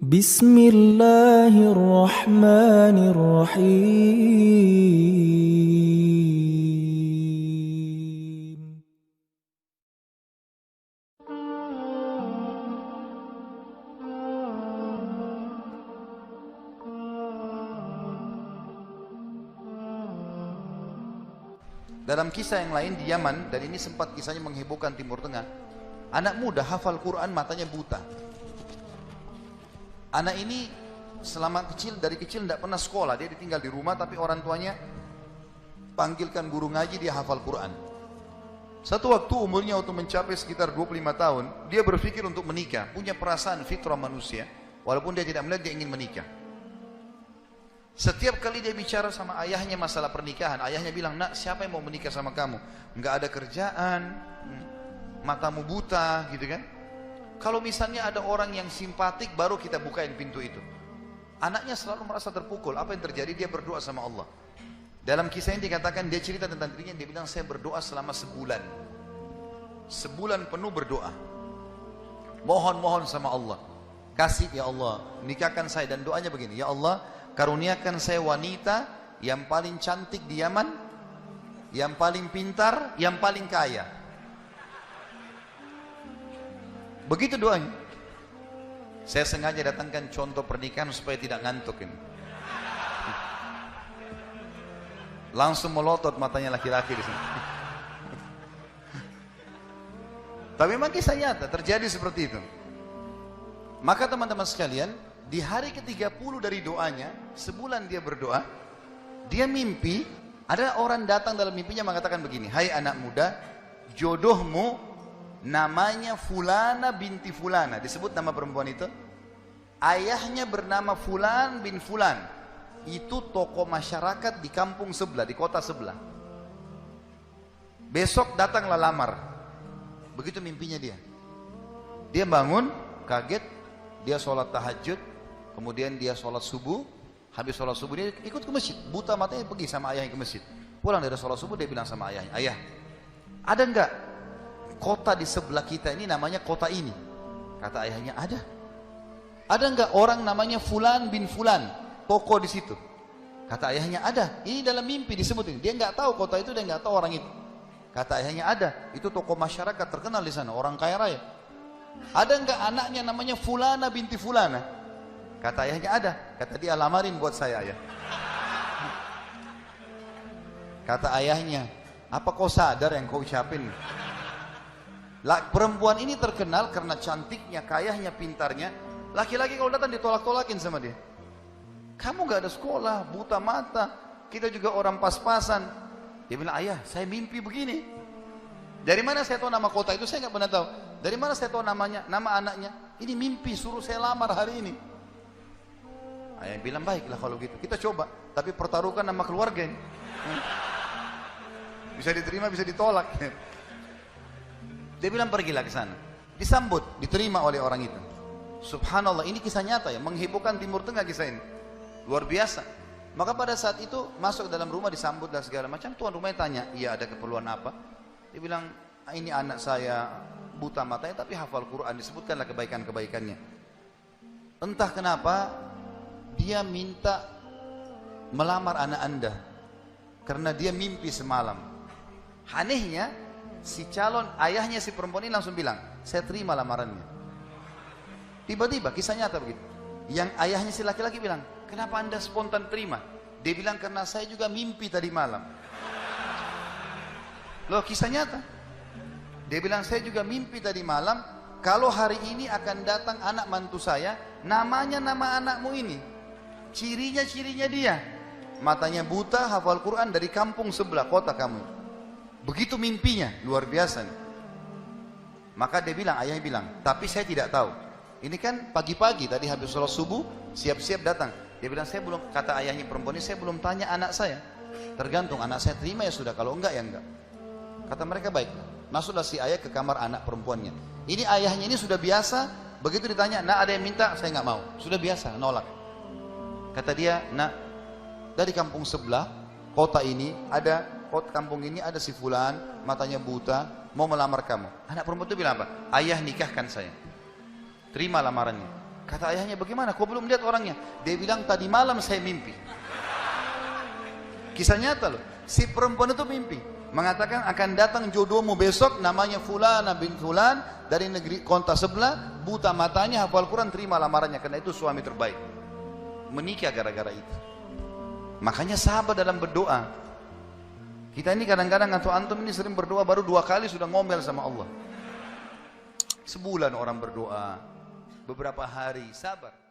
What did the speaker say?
Bismillahirrahmanirrahim. Dalam kisah yang lain di Yaman, dan ini sempat kisahnya menghebohkan Timur Tengah, anak muda hafal Quran, matanya buta. Anak ini selama kecil, dari kecil tidak pernah sekolah, dia ditinggal di rumah, tapi orang tuanya panggilkan guru ngaji, dia hafal Quran. Satu waktu umurnya waktu mencapai sekitar 25 tahun, dia berpikir untuk menikah, punya perasaan fitrah manusia, walaupun dia tidak melihat, dia ingin menikah. Setiap kali dia bicara sama ayahnya masalah pernikahan, ayahnya bilang, nak, siapa yang mau menikah sama kamu? Enggak ada kerjaan, matamu buta, gitu kan? Kalau misalnya ada orang yang simpatik, baru kita bukain pintu itu. Anaknya selalu merasa terpukul. Apa yang terjadi? Dia berdoa sama Allah. Dalam kisah ini dikatakan, dia cerita tentang dirinya, dia bilang, saya berdoa selama sebulan. Sebulan penuh berdoa. Mohon sama Allah. Kasih ya Allah, nikahkan saya. Dan doanya begini, ya Allah, karuniakan saya wanita yang paling cantik di Yaman, yang paling pintar, yang paling kaya. Begitu doanya. Saya sengaja datangkan contoh pernikahan supaya tidak ngantuk ini. Langsung melotot matanya laki-laki di sini. Tapi memang kisah nyata terjadi seperti itu. Maka teman-teman sekalian, di hari ke-30 dari doanya, sebulan dia berdoa, dia mimpi, ada orang datang dalam mimpinya mengatakan begini, hai anak muda, jodohmu namanya Fulana binti Fulana, disebut nama perempuan itu, ayahnya bernama Fulan bin Fulan, itu tokoh masyarakat di kampung sebelah, di kota sebelah. Besok datanglah lamar. Begitu mimpinya dia. Dia bangun, kaget, dia sholat tahajud, kemudian dia sholat subuh. Habis sholat subuh dia ikut ke masjid, buta matanya, pergi sama ayahnya ke masjid. Pulang dari sholat subuh dia bilang sama ayahnya, ayah, ada enggak kota di sebelah kita ini namanya kota ini? Kata ayahnya, ada. Ada enggak orang namanya Fulan bin Fulan, toko di situ? Kata ayahnya, ada. Ini dalam mimpi disebut ini. Dia enggak tahu kota itu, dia enggak tahu orang itu. Kata ayahnya, ada. Itu toko masyarakat terkenal di sana, orang kaya raya. Ada enggak anaknya namanya Fulana binti Fulana? Kata ayahnya, ada. Kata dia, lamarin buat saya, ayah. Kata ayahnya, apa kau sadar yang kau ucapin? Perempuan ini terkenal karena cantiknya, kayahnya, pintarnya. Laki-laki kalau datang ditolak-tolakin sama dia. Kamu gak ada sekolah, buta mata, kita juga orang pas-pasan. Dia bilang, ayah, saya mimpi begini. Dari mana saya tahu nama kota itu? Saya gak pernah tahu. Dari mana saya tahu namanya, nama anaknya? Ini mimpi, suruh saya lamar hari ini. Ayah bilang, baiklah kalau gitu, kita coba. Tapi pertaruhkan nama keluarga ini. Bisa diterima, bisa ditolak. Dia bilang, pergilah ke sana. Disambut, diterima oleh orang itu. Subhanallah, ini kisah nyata ya, menghebohkan Timur Tengah kisah ini. Luar biasa. Maka pada saat itu masuk dalam rumah, disambut dan segala macam. Tuan rumahnya tanya, iya ada keperluan apa? Dia bilang, ini anak saya buta matanya tapi hafal Quran, disebutkanlah kebaikan-kebaikannya. Entah kenapa dia minta melamar anak anda karena dia mimpi semalam. Anehnya si calon ayahnya si perempuan ini langsung bilang, saya terima lamarannya. Tiba-tiba kisah nyata begitu. Yang ayahnya si laki-laki bilang, kenapa anda spontan terima? Dia bilang, karena saya juga mimpi tadi malam. Loh, kisah nyata. Dia bilang, saya juga mimpi tadi malam, kalau hari ini akan datang anak mantu saya, namanya nama anakmu ini. Cirinya dia. Matanya buta, hafal Quran, dari kampung sebelah kota kamu. Begitu mimpinya, luar biasa nih. Maka dia bilang, ayahnya bilang, tapi saya tidak tahu. Ini kan pagi-pagi tadi habis sholat subuh, siap-siap datang. Dia bilang, saya belum, kata ayahnya perempuan ini, saya belum tanya anak saya. Tergantung, anak saya terima ya sudah, kalau enggak ya enggak. Kata mereka, baik. Masuklah si ayah ke kamar anak perempuannya. Ini ayahnya ini sudah biasa, begitu ditanya, nak ada yang minta, saya nggak mau. Sudah biasa, nolak. Kata dia, nak, dari kampung sebelah, kota ini, kampung ini ada si Fulan, matanya buta, mau melamar kamu. Anak perempuan itu bilang apa? Ayah nikahkan saya. Terima lamarannya. Kata ayahnya, bagaimana? Kau belum lihat orangnya? Dia bilang, tadi malam saya mimpi. Kisah nyata loh. Si perempuan itu mimpi. Mengatakan akan datang jodohmu besok, namanya Fulana bin Fulan, dari negeri kota sebelah, buta matanya, hafal Quran, terima lamarannya, karena itu suami terbaik. Menikah gara-gara itu. Makanya sahabat dalam berdoa. Kita ini kadang-kadang atau antum ini sering berdoa, baru 2 kali sudah ngomel sama Allah. Sebulan orang berdoa, beberapa hari, sabar.